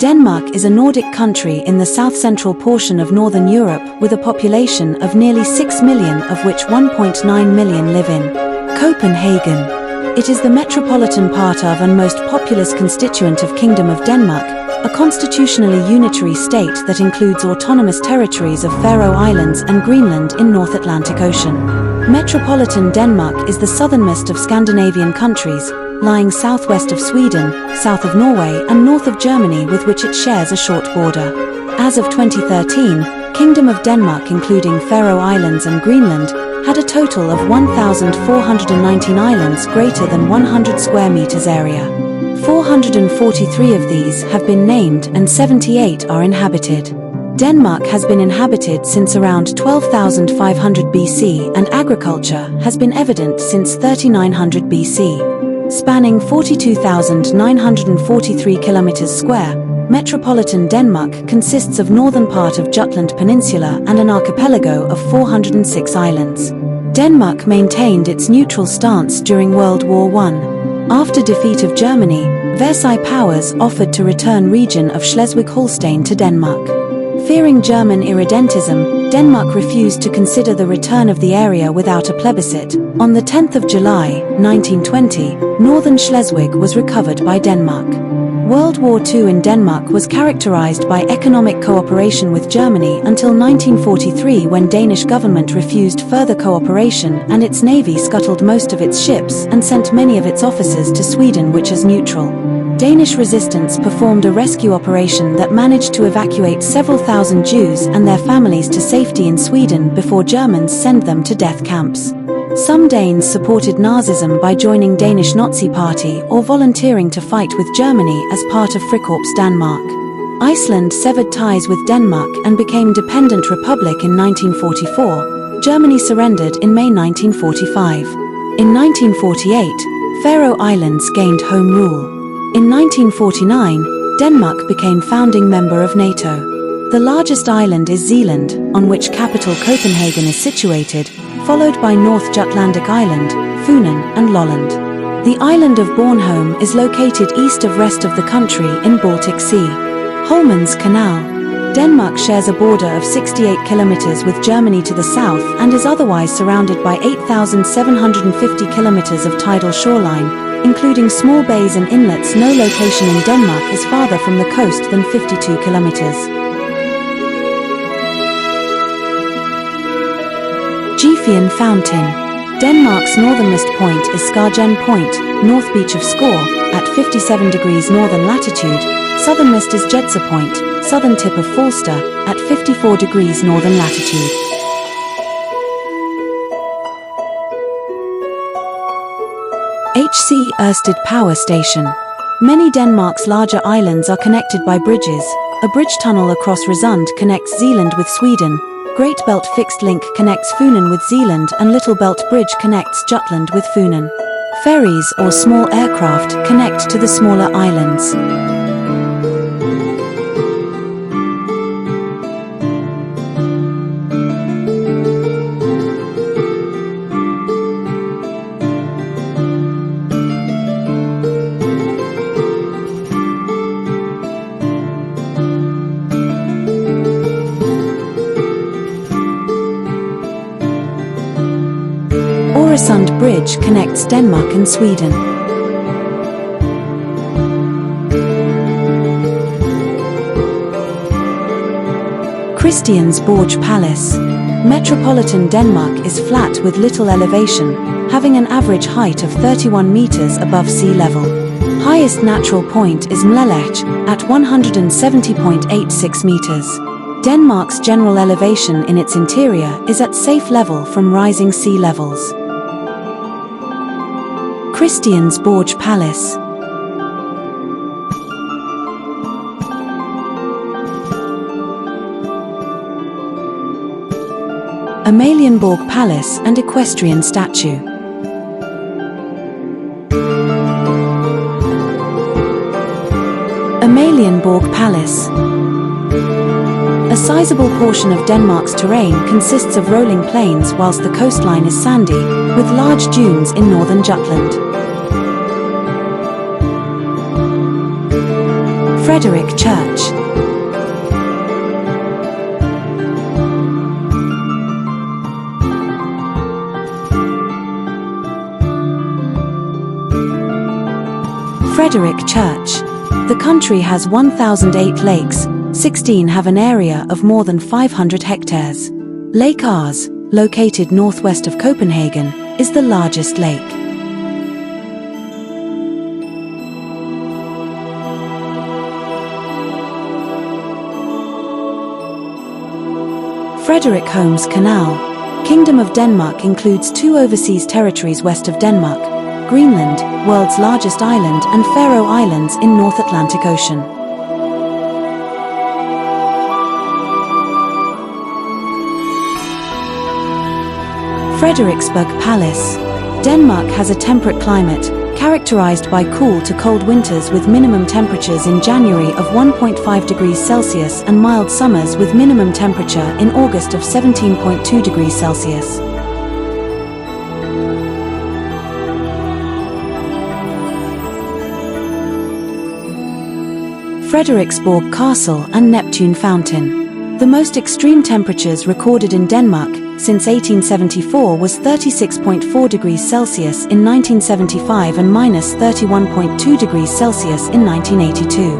Denmark is a Nordic country in the south-central portion of Northern Europe with a population of nearly 6 million, of which 1.9 million live in Copenhagen. It is the metropolitan part of and most populous constituent of Kingdom of Denmark, a constitutionally unitary state that includes autonomous territories of Faroe Islands and Greenland in North Atlantic Ocean. Metropolitan Denmark is the southernmost of Scandinavian countries, lying southwest of Sweden, south of Norway and north of Germany, with which it shares a short border. As of 2013, Kingdom of Denmark, including Faroe Islands and Greenland, had a total of 1,419 islands greater than 100 square meters area. 443 of these have been named and 78 are inhabited. Denmark has been inhabited since around 12,500 BC and agriculture has been evident since 3900 BC. Spanning 42,943 kilometers square, metropolitan Denmark consists of northern part of Jutland Peninsula and an archipelago of 406 islands. Denmark maintained its neutral stance during World War I. After defeat of Germany, Versailles powers offered to return region of Schleswig-Holstein to Denmark. Fearing German irredentism, Denmark refused to consider the return of the area without a plebiscite. On the 10th of July, 1920, northern Schleswig was recovered by Denmark. World War II in Denmark was characterized by economic cooperation with Germany until 1943, when Danish government refused further cooperation and its navy scuttled most of its ships and sent many of its officers to Sweden, which is neutral. Danish resistance performed a rescue operation that managed to evacuate several thousand Jews and their families to safety in Sweden before Germans sent them to death camps. Some Danes supported Nazism by joining Danish Nazi Party or volunteering to fight with Germany as part of Frikorps Danmark. Iceland severed ties with Denmark and became dependent republic in 1944. Germany surrendered in May 1945. In 1948, Faroe Islands gained home rule. In 1949, Denmark became founding member of NATO. The largest island is Zealand, on which capital Copenhagen is situated, followed by North Jutlandic Island, Funen and Lolland. The island of Bornholm is located east of rest of the country in Baltic Sea. Holmens Canal. Denmark shares a border of 68 kilometers with Germany to the south and is otherwise surrounded by 8,750 kilometers of tidal shoreline, including small bays and inlets. No location in Denmark is farther from the coast than 52 kilometers. Gefion Fountain. Denmark's northernmost point is Skagen Point, north beach of Skor, at 57 degrees northern latitude. Southernmost is Jetsa Point, southern tip of Falster, at 54 degrees northern latitude. HC Ørsted Power Station. Many Denmark's larger islands are connected by bridges. A bridge tunnel across Resund connects Zealand with Sweden. Great Belt Fixed Link connects Funen with Zealand and Little Belt Bridge connects Jutland with Funen. Ferries or small aircraft connect to the smaller islands. Øresund Bridge connects Denmark and Sweden. Christiansborg Palace. Metropolitan Denmark is flat with little elevation, having an average height of 31 meters above sea level. Highest natural point is Mlelech at 170.86 meters. Denmark's general elevation in its interior is at safe level from rising sea levels. Christiansborg Palace. Amalienborg Palace and equestrian statue. Amalienborg Palace. A sizable portion of Denmark's terrain consists of rolling plains whilst the coastline is sandy, with large dunes in northern Jutland. Frederick Church. Frederick Church. The country has 1,008 lakes, 16 have an area of more than 500 hectares. Lake Aarhus, located northwest of Copenhagen, is the largest lake. Frederiksholms Canal. Kingdom of Denmark includes 2 overseas territories west of Denmark: Greenland, world's largest island, and Faroe Islands in North Atlantic Ocean. Frederiksborg Palace. Denmark has a temperate climate, characterized by cool to cold winters with minimum temperatures in January of 1.5 degrees Celsius and mild summers with minimum temperature in August of 17.2 degrees Celsius. Frederiksborg Castle and Neptune Fountain. The most extreme temperatures recorded in Denmark since 1874 was 36.4 degrees Celsius in 1975 and minus 31.2 degrees Celsius in 1982.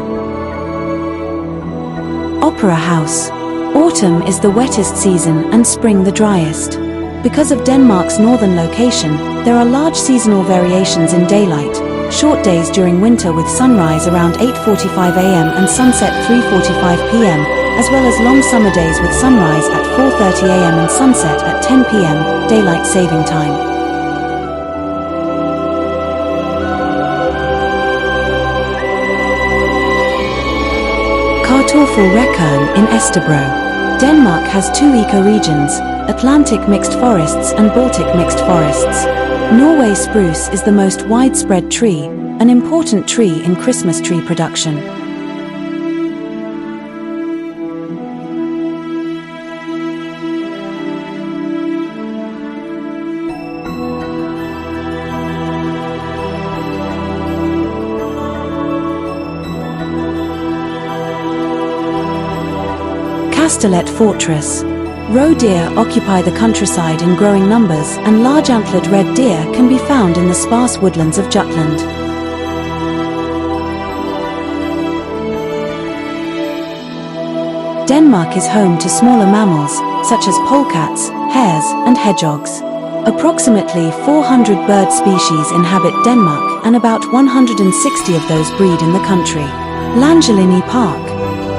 Opera House. Autumn is the wettest season and spring the driest. Because of Denmark's northern location, there are large seasonal variations in daylight. Short days during winter with sunrise around 8:45 a.m. and sunset 3:45 p.m., as well as long summer days with sunrise at 4:30 a.m. and sunset at 10 p.m., daylight saving time. Kartoffelrækkeren in Østerbro. Denmark has 2 ecoregions, Atlantic mixed forests and Baltic mixed forests. Norway spruce is the most widespread tree, an important tree in Christmas tree production. Kastellet Fortress. Roe deer occupy the countryside in growing numbers, and large antlered red deer can be found in the sparse woodlands of Jutland. Denmark is home to smaller mammals, such as polecats, hares, and hedgehogs. Approximately 400 bird species inhabit Denmark, and about 160 of those breed in the country. Langelini Park.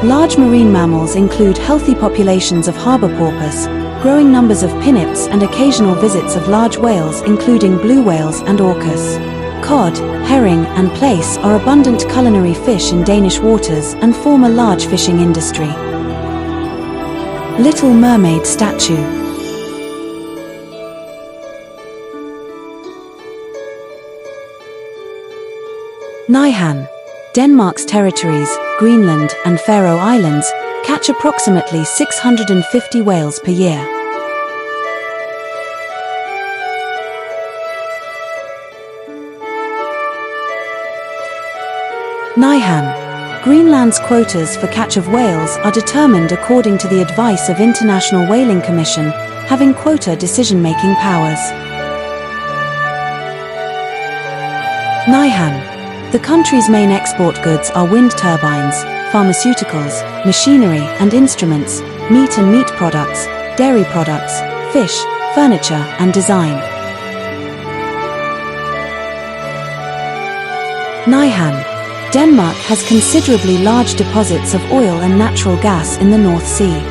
Large marine mammals include healthy populations of harbour porpoise, growing numbers of pinnips and occasional visits of large whales including blue whales and orcas. Cod, herring and plaice are abundant culinary fish in Danish waters and form a large fishing industry. Little Mermaid statue. Nyhavn. Denmark's territories, Greenland and Faroe Islands, catch approximately 650 whales per year. Nyhavn. Greenland's quotas for catch of whales are determined according to the advice of International Whaling Commission, having quota decision-making powers. Nyhavn. The country's main export goods are wind turbines, pharmaceuticals, machinery and instruments, meat and meat products, dairy products, fish, furniture and design. Nyhavn. Denmark has considerably large deposits of oil and natural gas in the North Sea.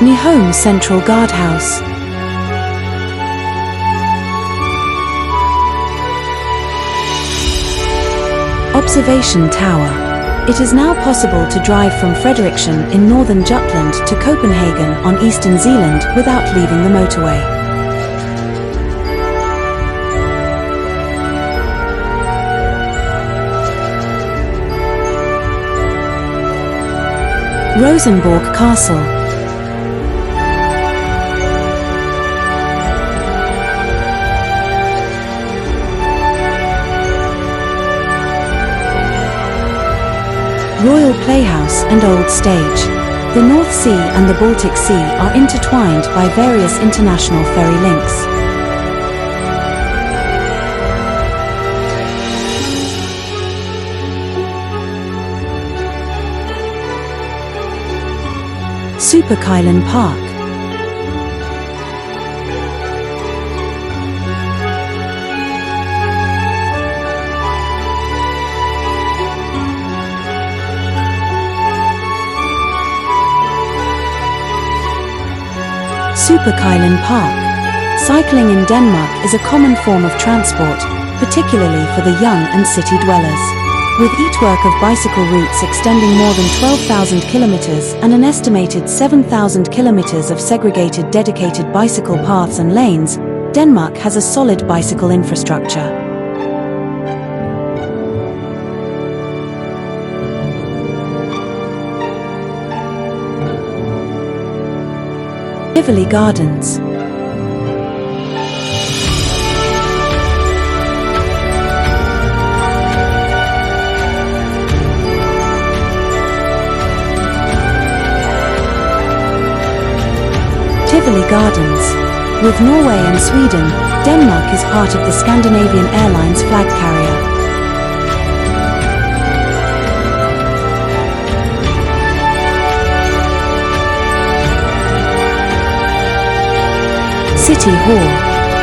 Nyhavn Central Guardhouse. Observation Tower. It is now possible to drive from Frederiksholm in northern Jutland to Copenhagen on eastern Zealand without leaving the motorway. Rosenborg Castle. Royal Playhouse and Old Stage. The North Sea and the Baltic Sea are intertwined by various international ferry links. Superkylen Park. Superkylen Park. Cycling in Denmark is a common form of transport, particularly for the young and city dwellers. With each work of bicycle routes extending more than 12,000 kilometers and an estimated 7,000 kilometers of segregated dedicated bicycle paths and lanes, Denmark has a solid bicycle infrastructure. Tivoli Gardens. Tivoli Gardens. With Norway and Sweden, Denmark is part of the Scandinavian Airlines flag carrier. City Hall.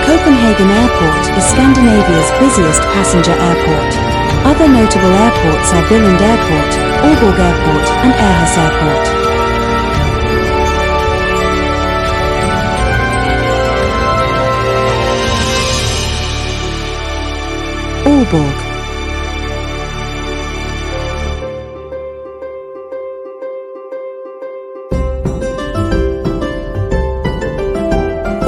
Copenhagen Airport is Scandinavia's busiest passenger airport. Other notable airports are Billund Airport, Aalborg Airport and Aarhus Airport. Aalborg.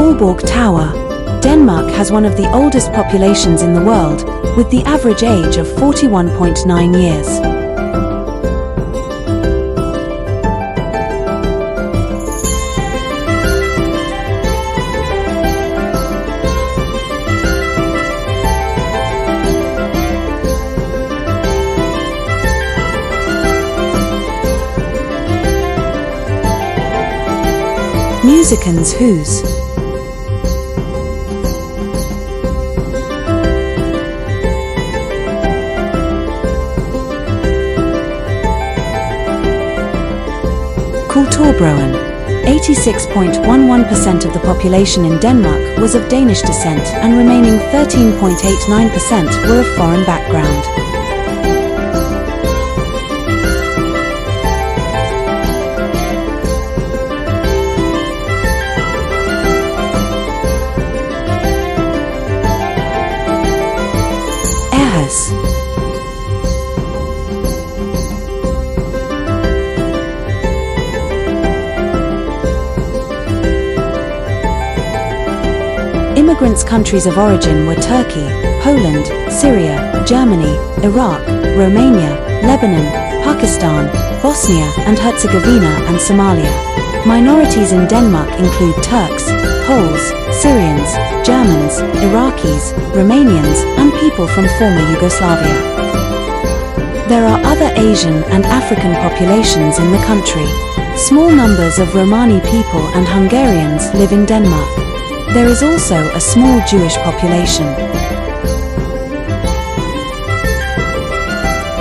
Aalborg Tower. Denmark has one of the oldest populations in the world, with the average age of 41.9 years. Musikens Hus. Kulturbroen. 86.11% of the population in Denmark was of Danish descent and remaining 13.89% were of foreign background. Immigrants' countries of origin were Turkey, Poland, Syria, Germany, Iraq, Romania, Lebanon, Pakistan, Bosnia and Herzegovina and Somalia. Minorities in Denmark include Turks, Poles, Syrians, Germans, Iraqis, Romanians and people from former Yugoslavia. There are other Asian and African populations in the country. Small numbers of Romani people and Hungarians live in Denmark. There is also a small Jewish population.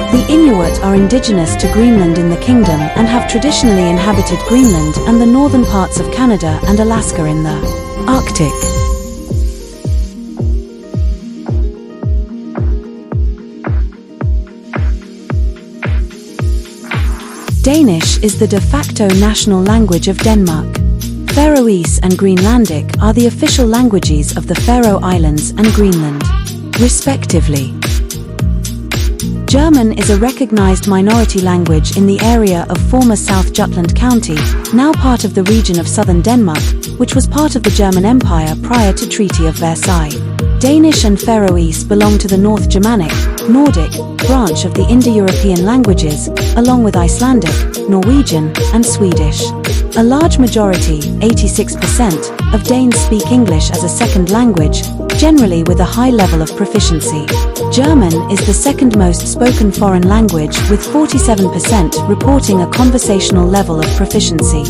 The Inuit are indigenous to Greenland in the kingdom and have traditionally inhabited Greenland and the northern parts of Canada and Alaska in the Arctic. Danish is the de facto national language of Denmark. Faroese and Greenlandic are the official languages of the Faroe Islands and Greenland, respectively. German is a recognized minority language in the area of former South Jutland County, now part of the region of southern Denmark, which was part of the German Empire prior to Treaty of Versailles. Danish and Faroese belong to the North Germanic, Nordic, branch of the Indo-European languages, along with Icelandic, Norwegian, and Swedish. A large majority, 86%, of Danes speak English as a second language, generally with a high level of proficiency. German is the second most spoken foreign language, with 47% reporting a conversational level of proficiency.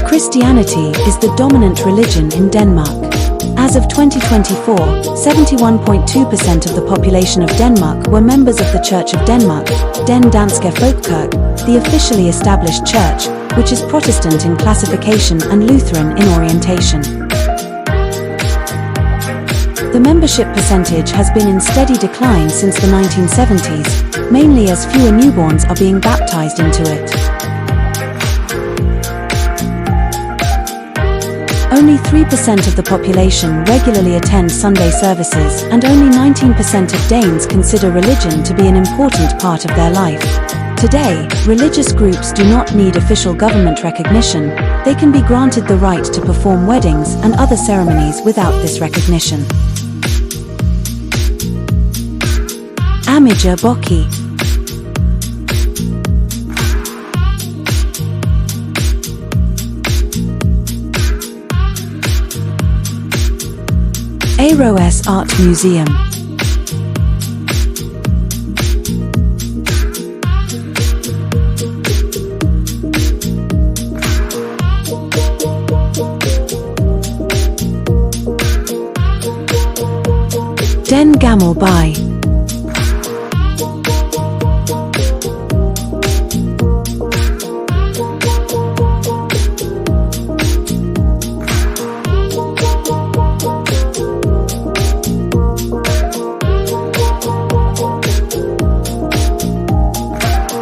Christianity is the dominant religion in Denmark. As of 2024, 71.2% of the population of Denmark were members of the Church of Denmark, Den Danske Folkekirke, the officially established church, which is Protestant in classification and Lutheran in orientation. The membership percentage has been in steady decline since the 1970s, mainly as fewer newborns are being baptized into it. Only 3% of the population regularly attend Sunday services, and only 19% of Danes consider religion to be an important part of their life. Today, religious groups do not need official government recognition. They can be granted the right to perform weddings and other ceremonies without this recognition. Amager Bocchi. Aarhus Art Museum. Den Gammel By.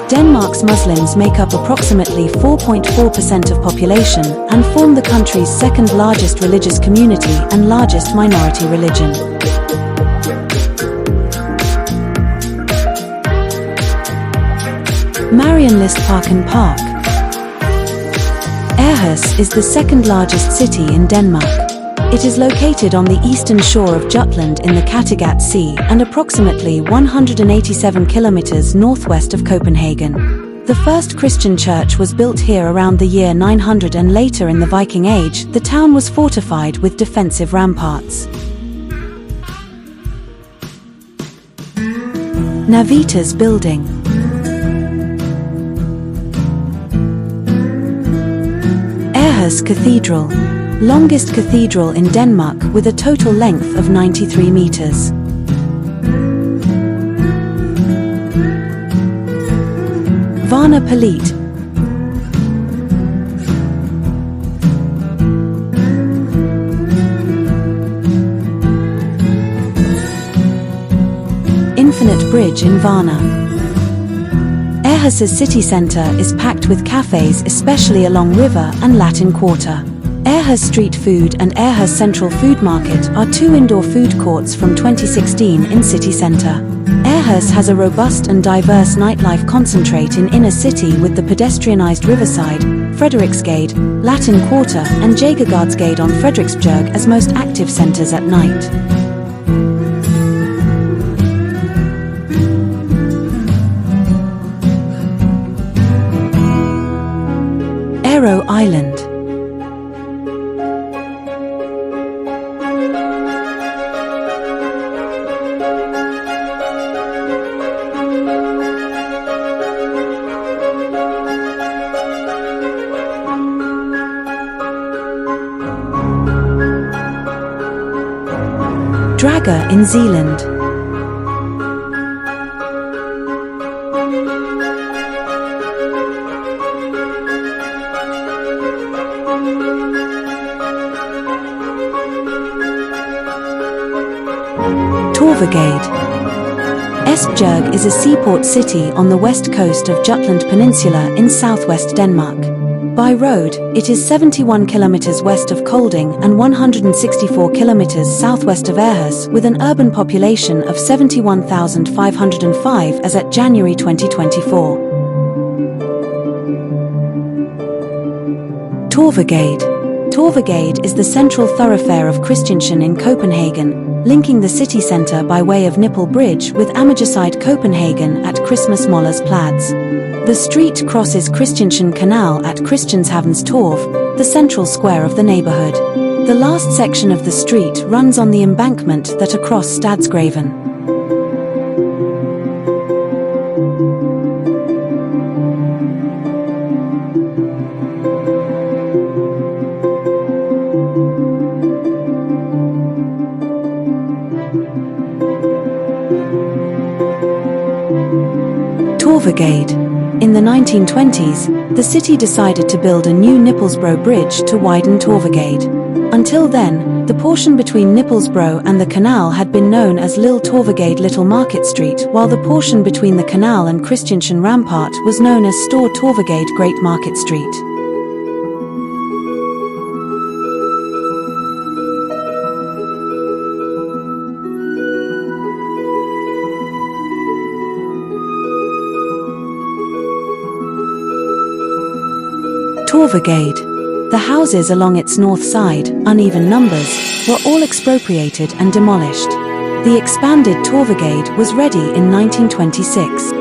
Denmark's Muslims make up approximately 4.4% of population and form the country's second largest religious community and largest minority religion. Marienlystparken Park. Aarhus is the second largest city in Denmark. It is located on the eastern shore of Jutland in the Kattegat Sea and approximately 187 kilometers northwest of Copenhagen. The first Christian church was built here around the year 900, and later in the Viking Age, the town was fortified with defensive ramparts. Navitas Building. Aarhus Cathedral. Longest cathedral in Denmark with a total length of 93 meters. Varna Palit. Infinite Bridge in Varna. Aarhus's city centre is packed with cafes, especially along River and Latin Quarter. Aarhus Street Food and Aarhus Central Food Market are two indoor food courts from 2016 in city centre. Aarhus has a robust and diverse nightlife concentrate in inner city with the pedestrianised Riverside, Frederiksgade, Latin Quarter and Jägergaardsgade on Frederiksberg as most active centres at night. Aero Island. Draga in Zealand. Torvegade. Esbjerg is a seaport city on the west coast of Jutland Peninsula in southwest Denmark. By road, it is 71 kilometers west of Kolding and 164 kilometers southwest of Aarhus, with an urban population of 71,505 as at January 2024. Torvegade. Torvegade is the central thoroughfare of Christiansand in Copenhagen, linking the city centre by way of Nipple Bridge with Amagerside Copenhagen at Christmasmålers Plads. The street crosses Christianshavn Canal at Christianshavn's Torv, the central square of the neighbourhood. The last section of the street runs on the embankment that across Stadsgraven. Torvegade. In the 1920s, the city decided to build a new Nippelsbro bridge to widen Torvegade. Until then, the portion between Nippelsbro and the canal had been known as Lille Torvegade Little Market Street, while the portion between the canal and Christianshavn Rampart was known as Store Torvegade Great Market Street. Torvegade. The houses along its north side, uneven numbers, were all expropriated and demolished. The expanded Torvegade was ready in 1926.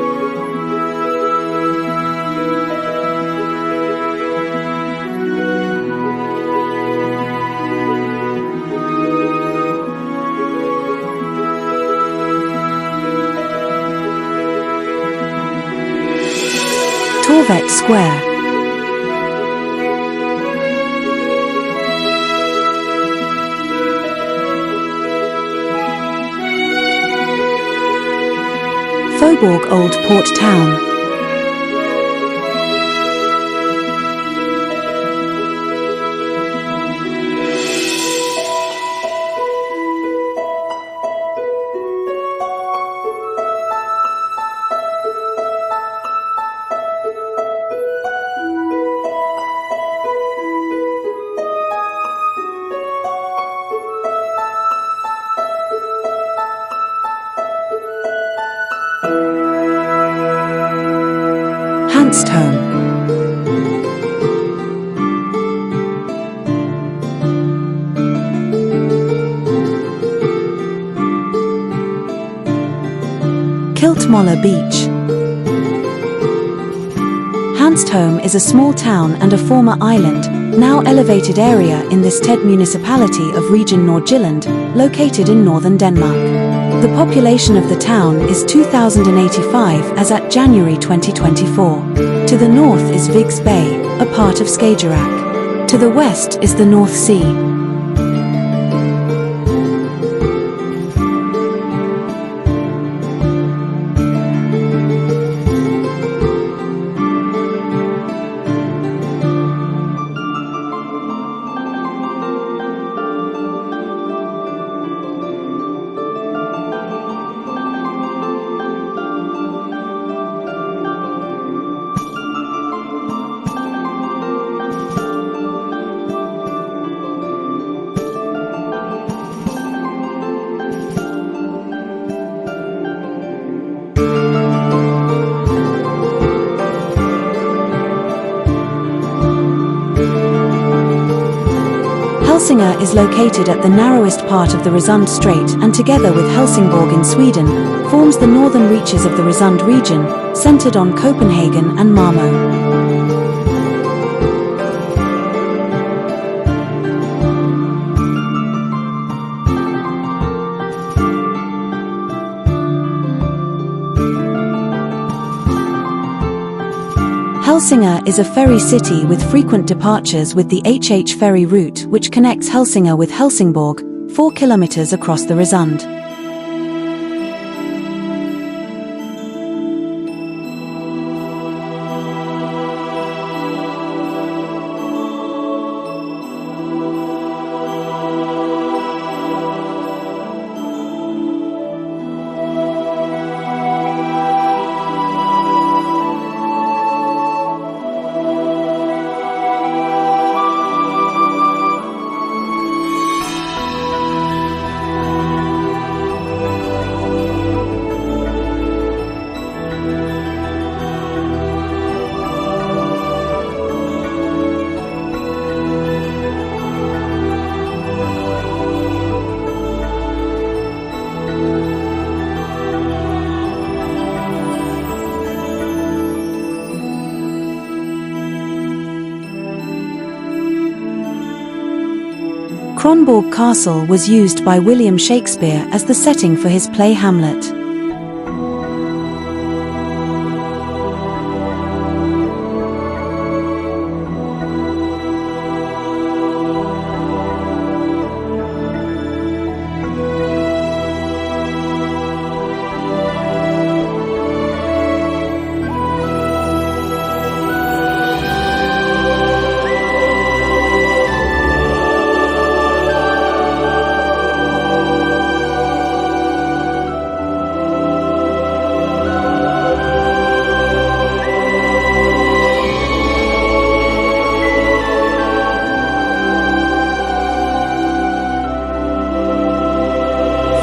Torvet Square. Faubourg Old Port Town. Hanstholm. Kiltmoller Beach. Hanstholm is a small town and a former island, now elevated area in this TED municipality of Region Nordjylland, located in northern Denmark. The population of the town is 2,085 as at January 2024. To the north is Viggs Bay, a part of Skagerrak. To the west is the North Sea. Hälsinge is located at the narrowest part of the Resund Strait and together with Helsingborg in Sweden, forms the northern reaches of the Resund region, centered on Copenhagen and Malmö. Hälsinge is a ferry city with frequent departures with the HH ferry route which connects Hälsinge with Helsingborg, 4 kilometers across the Resund. Kronborg Castle was used by William Shakespeare as the setting for his play Hamlet.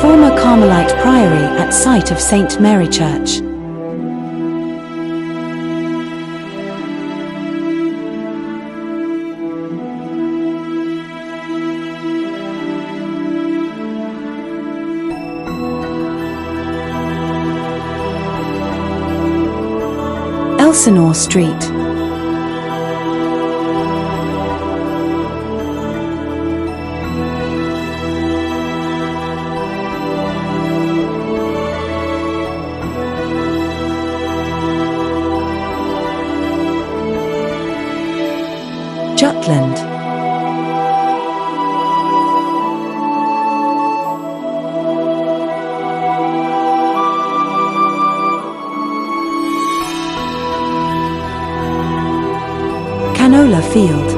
Former Carmelite Priory at site of St. Mary Church. Elsinore Street. Jutland. Canola Field.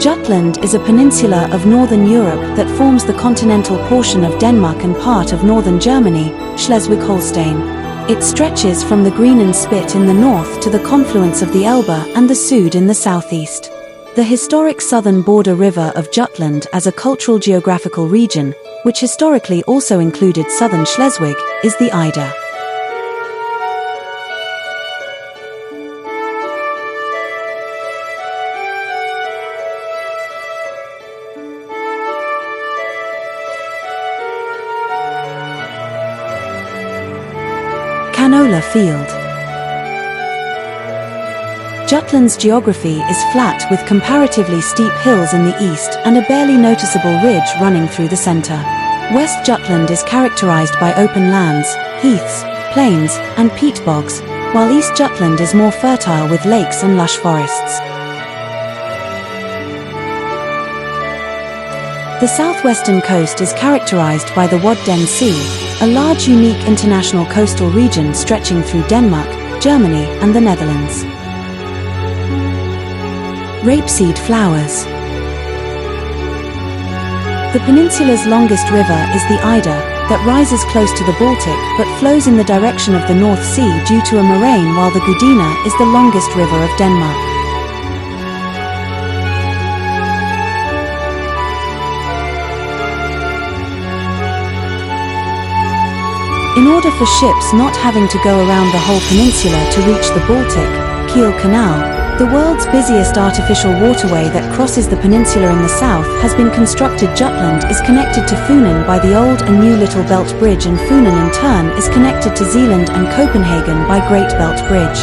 Jutland is a peninsula of northern Europe that forms the continental portion of Denmark and part of northern Germany, Schleswig-Holstein. It stretches from the Grenen Spit in the north to the confluence of the Elbe and the Sud in the southeast. The historic southern border river of Jutland as a cultural geographical region, which historically also included southern Schleswig, is the Ida. Canola Field. Jutland's geography is flat with comparatively steep hills in the east and a barely noticeable ridge running through the center. West Jutland is characterized by open lands, heaths, plains, and peat bogs, while East Jutland is more fertile with lakes and lush forests. The southwestern coast is characterized by the Wadden Sea, a large unique international coastal region stretching through Denmark, Germany, and the Netherlands. Rapeseed flowers. The peninsula's longest river is the Ida, that rises close to the Baltic but flows in the direction of the North Sea due to a moraine, while the Gudina is the longest river of Denmark. In order for ships not having to go around the whole peninsula to reach the Baltic, Kiel Canal, the world's busiest artificial waterway that crosses the peninsula in the south, has been constructed. Jutland is connected to Funen by the Old and New Little Belt Bridge, and Funen in turn is connected to Zealand and Copenhagen by Great Belt Bridge.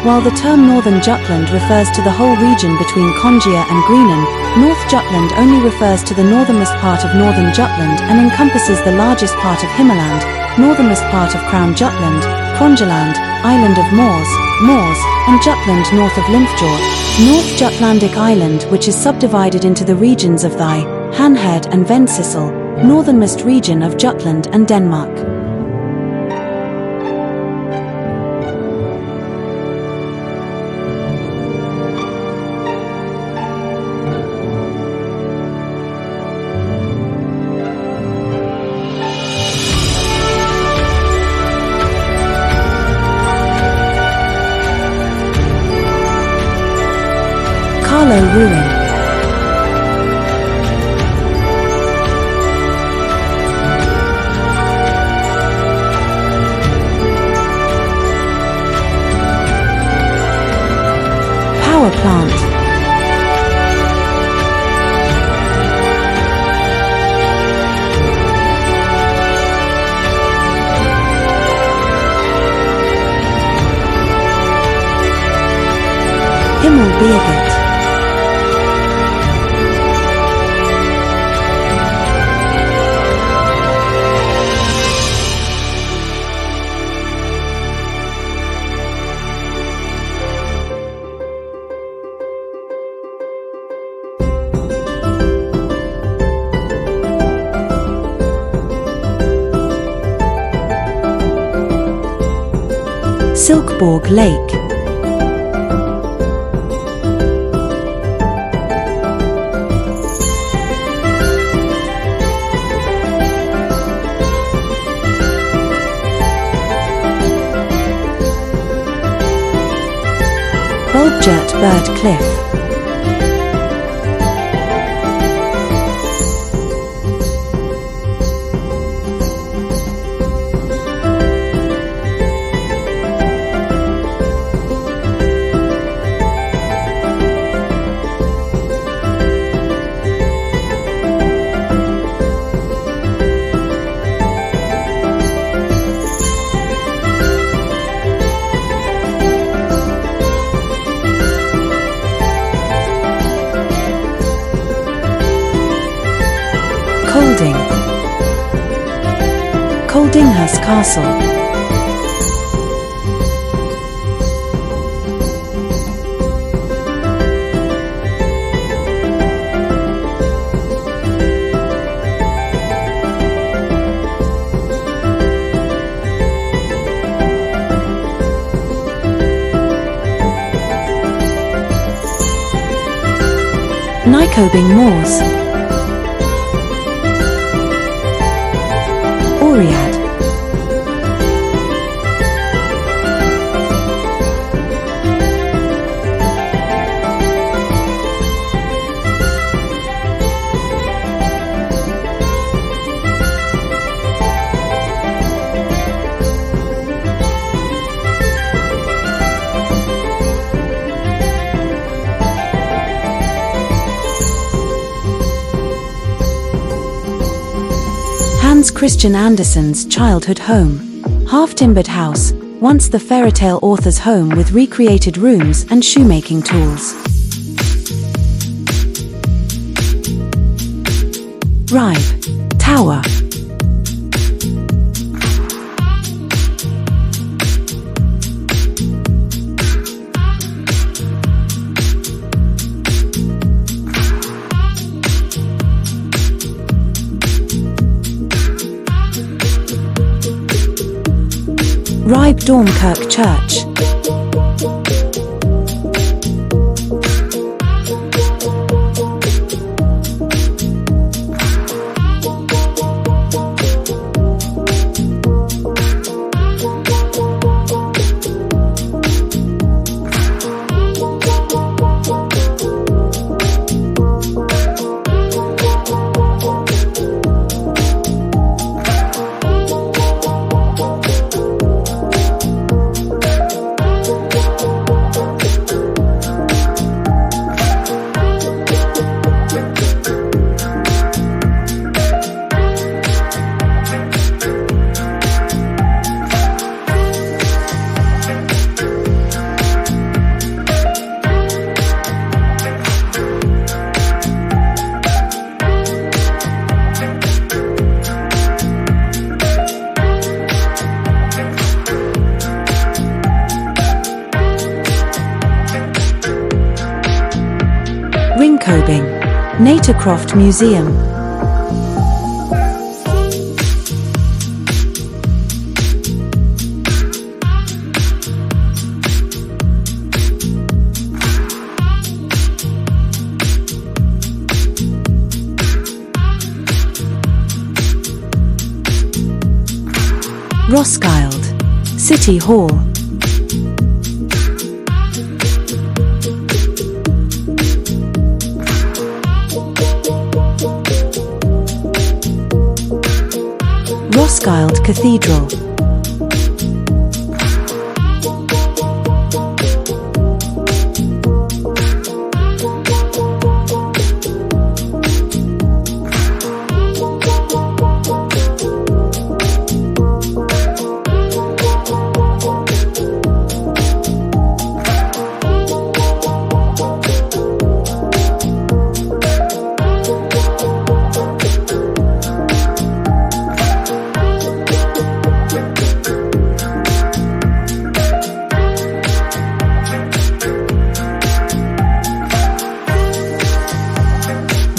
While the term Northern Jutland refers to the whole region between Kongia and Grenen, North Jutland only refers to the northernmost part of Northern Jutland and encompasses the largest part of Himmerland, northernmost part of Crown Jutland, Krongeland, Island of Mors, and Jutland north of Limfjord, North Jutlandic Island, which is subdivided into the regions of Thij, Hanhed and Vendsyssel, northernmost region of Jutland and Denmark. Hollow ruin. Power plant. Himmelbirget. Silkeborg Lake. Bulbjet Bird Cliff. Koldinghus Castle. Nykøbing Moors. Oread. Hans Christian Andersen's childhood home. Half-timbered house, once the fairytale author's home with recreated rooms and shoemaking tools. Ribe Tower. Ribe Dormkirk Church. Ringkøbing Natercroft Museum. Roskilde City Hall. Roskilde Cathedral.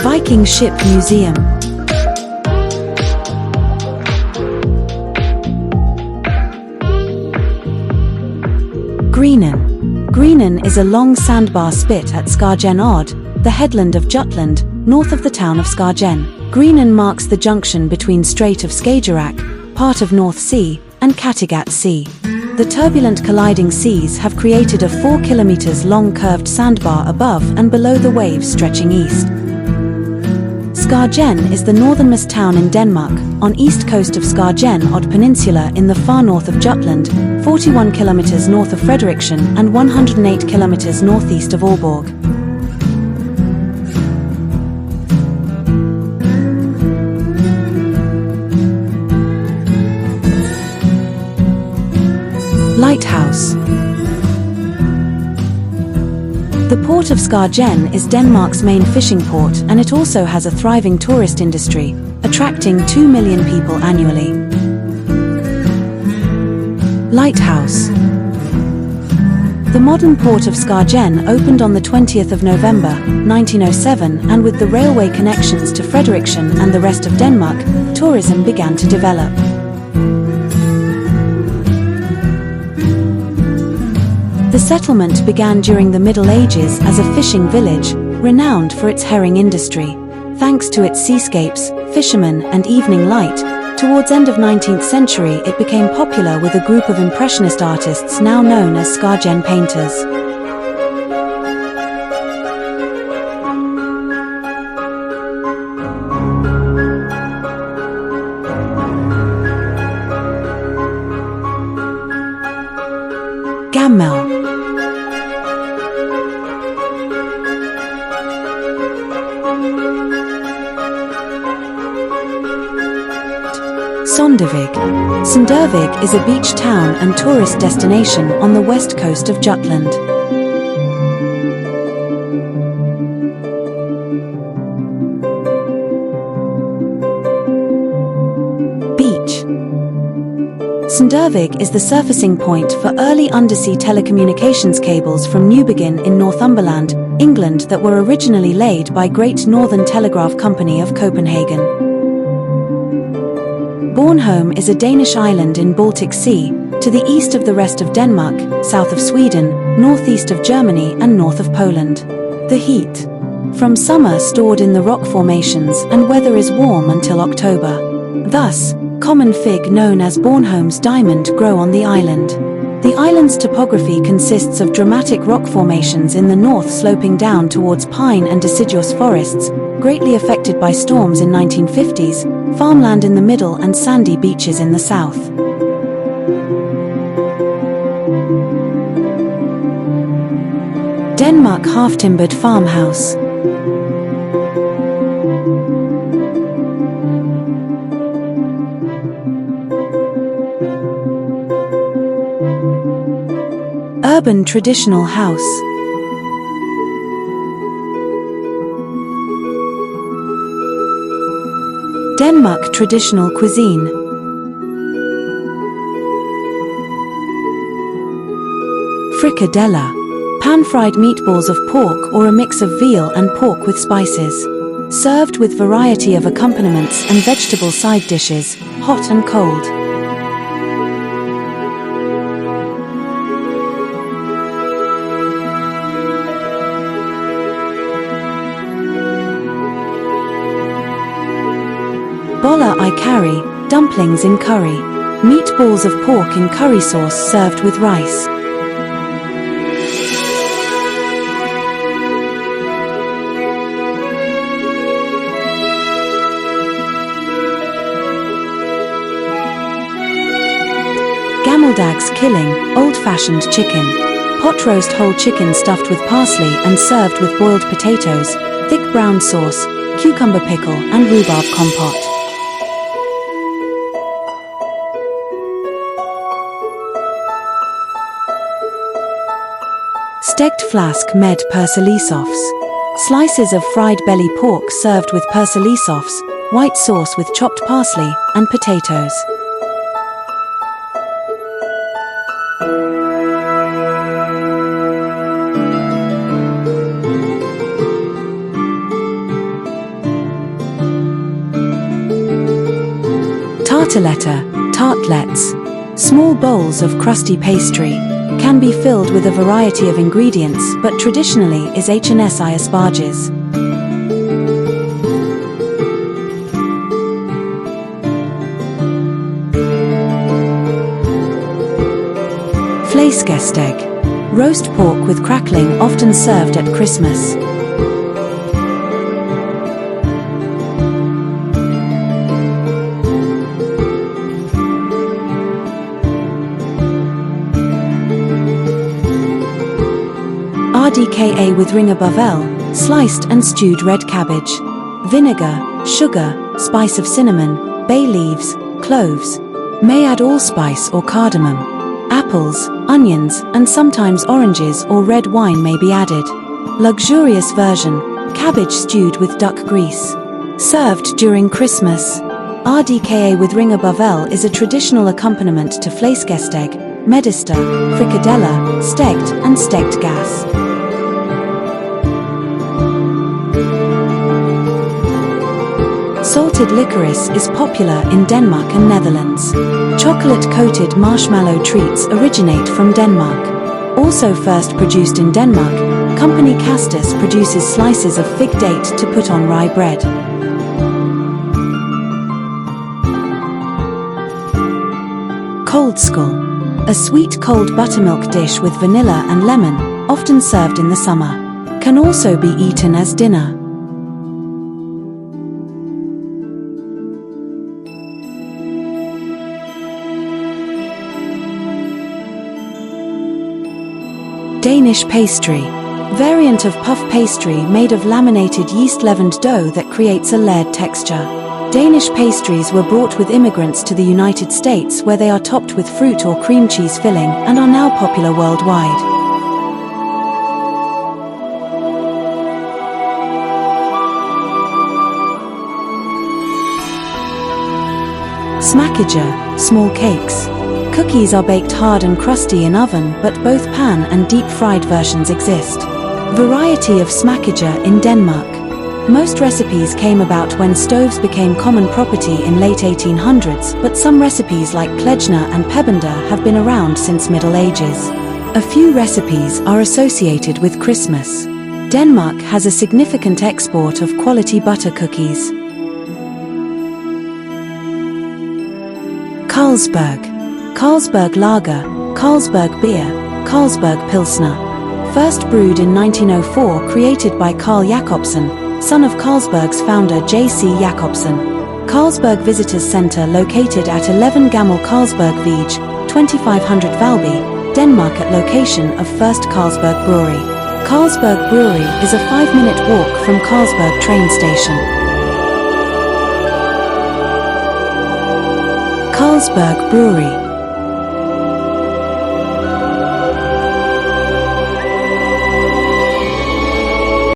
Viking Ship Museum. Greenan is a long sandbar spit at Skagen, the headland of Jutland, north of the town of Skagen. Greenan marks the junction between Strait of Skagerrak, part of North Sea, and Kattegat Sea. The turbulent colliding seas have created a 4 kilometers long curved sandbar above and below the waves stretching east. Skagen is the northernmost town in Denmark, on east coast of Skagen Peninsula in the far north of Jutland, 41 kilometers north of Frederikshavn and 108 kilometers northeast of Aalborg. Lighthouse. The port of Skagen is Denmark's main fishing port, and it also has a thriving tourist industry, attracting 2 million people annually. Lighthouse. The modern port of Skagen opened on the 20th of November, 1907, and with the railway connections to Frederikshavn and the rest of Denmark, tourism began to develop. The settlement began during the Middle Ages as a fishing village, renowned for its herring industry. Thanks to its seascapes, fishermen, and evening light, towards end of 19th century it became popular with a group of impressionist artists now known as Skagen painters. Gammel. Sandefjord is a beach town and tourist destination on the west coast of Jutland. Beach. Sandefjord is the surfacing point for early undersea telecommunications cables from Newbegin in Northumberland, England that were originally laid by Great Northern Telegraph Company of Copenhagen. Bornholm is a Danish island in Baltic Sea, to the east of the rest of Denmark, south of Sweden, northeast of Germany and north of Poland. The heat from summer stored in the rock formations, and weather is warm until October. Thus, common fig known as Bornholm's diamond grow on the island. The island's topography consists of dramatic rock formations in the north sloping down towards pine and deciduous forests, greatly affected by storms in 1950s, farmland in the middle and sandy beaches in the south. Denmark half-timbered farmhouse. Urban traditional house. Denmark traditional cuisine. Frikadella. Pan-fried meatballs of pork or a mix of veal and pork with spices. Served with variety of accompaniments and vegetable side dishes, hot and cold. Boller I carry, dumplings in curry. Meatballs of pork in curry sauce served with rice. Gammeldags killing, old-fashioned chicken. Pot roast whole chicken stuffed with parsley and served with boiled potatoes, thick brown sauce, cucumber pickle and rhubarb compote. Stegt flask med persillesauce. Slices of fried belly pork served with persillesauce, white sauce with chopped parsley and potatoes. Tartlets. Small bowls of crusty pastry. Can be filled with a variety of ingredients, but traditionally is HNSI asparges. Fläskesteg. Roast pork with crackling, often served at Christmas. RDKA with ringerbavelle, sliced and stewed red cabbage. Vinegar, sugar, spice of cinnamon, bay leaves, cloves. May add allspice or cardamom. Apples, onions, and sometimes oranges or red wine may be added. Luxurious version, cabbage stewed with duck grease. Served during Christmas. RDKA with ringerbavelle is a traditional accompaniment to fläskesteg, medister, frikadella, stegt and stegt gas. Salted licorice is popular in Denmark and Netherlands. Chocolate-coated marshmallow treats originate from Denmark. Also first produced in Denmark, company Castus produces slices of fig date to put on rye bread. Koldskål. A sweet cold buttermilk dish with vanilla and lemon, often served in the summer. Can also be eaten as dinner. Danish pastry. Variant of puff pastry made of laminated yeast-leavened dough that creates a layered texture. Danish pastries were brought with immigrants to the United States, where they are topped with fruit or cream cheese filling and are now popular worldwide. Smakkeger, small cakes. Cookies are baked hard and crusty in oven, but both pan and deep-fried versions exist. Variety of smakkeger in Denmark. Most recipes came about when stoves became common property in late 1800s, but some recipes like Klejner and Pebender have been around since Middle Ages. A few recipes are associated with Christmas. Denmark has a significant export of quality butter cookies. Carlsberg. Carlsberg Lager, Carlsberg Beer, Carlsberg Pilsner. First brewed in 1904, created by Carl Jacobsen, son of Carlsberg's founder J.C. Jacobsen. Carlsberg Visitors Center located at 11 Gammel Carlsberg Vej, 2500 Valby, Denmark at location of First Carlsberg Brewery. Carlsberg Brewery is a 5-minute walk from Carlsberg train station. Carlsberg Brewery.